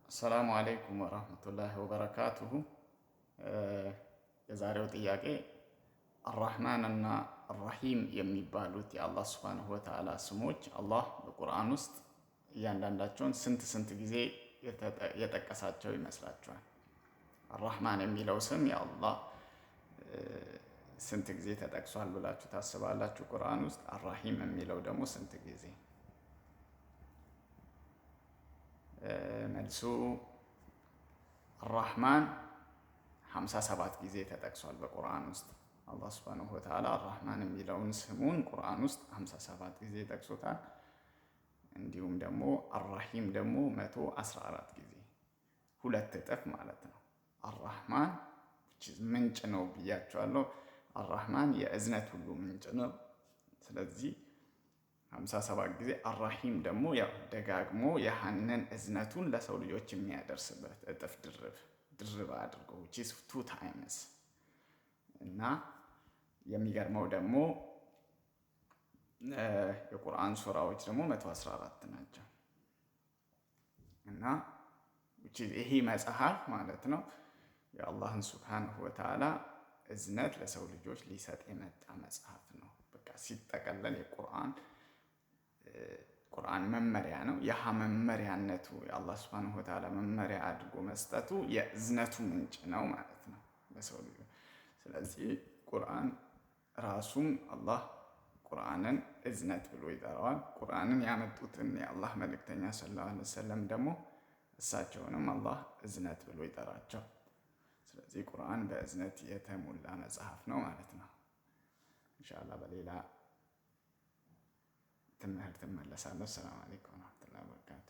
አሰላሙ አለይኩም ወራህመቱላሂ ወበረካቱሁ። የዛሬው ጥያቄ አራህማን እና አራሂም የሚባሉት የአላህ ሱብሓነሁ ወተዓላ ስሞች አላህ በቁርአን ውስጥ እያንዳንዳቸውን ስንት ጊዜ የጠቀሳቸው ይመስላችኋል? አራህማን የሚለው ስም የአላህ ስንት ጊዜ ተጠቅሷል ብላችሁ ታስባላችሁ ቁርአን ውስጥ? አራሂም የሚለው ደግሞ ስንት ጊዜ? መልሱ አራህማን 57 ጊዜ ተጠቅሷል በቁርአን ውስጥ። አላህ ሱብሓነሁ ወተዓላ አራህማን የሚለውን ስሙን ቁርአን ውስጥ 57 ጊዜ ጠቅሶታል። እንዲሁም ደግሞ አራሂም ደግሞ 114 ጊዜ፣ ሁለት እጥፍ ማለት ነው። አራህማን ምንጭ ነው ብያቸዋለሁ። አራህማን የእዝነት ሁሉ ምንጭ ነው። ስለዚህ 57 ጊዜ። አራሂም ደግሞ ያው ደጋግሞ ያህንን እዝነቱን ለሰው ልጆች የሚያደርስበት እጥፍ ድርብ አድርጎ which is 2 times። እና የሚገርመው ደግሞ የቁርአን ሱራዎች ደግሞ 114 ናቸው። እና ይሄ መጽሐፍ ማለት ነው የአላህን ሱብሓነሁ ወተዓላ እዝነት ለሰው ልጆች ሊሰጥ የመጣ መጽሐፍ ነው። በቃ ሲጠቀለል ቁርአን መመሪያ ነው። ያህ መመሪያነቱ የአላህ ሱብሓነሁ ወተዓላ መመሪያ አድርጎ መስጠቱ የእዝነቱ ምንጭ ነው ማለት ነው ለሰው ልጆች። ስለዚህ ቁርአን ራሱም አላህ ቁርአንን እዝነት ብሎ ይጠራዋል። ቁርአንን ያመጡትን የአላህ መልእክተኛ ሰለላሁ ዐለይሂ ወሰለም ደግሞ እሳቸውንም አላህ እዝነት ብሎ ይጠራቸው። ስለዚህ ቁርአን በእዝነት የተሞላ መጽሐፍ ነው ማለት ነው። ኢንሻአላህ በሌላ ትምህርት እመለሳለሁ። ሰላም አለይኩም ወራህመቱላሂ ወበረካቱ።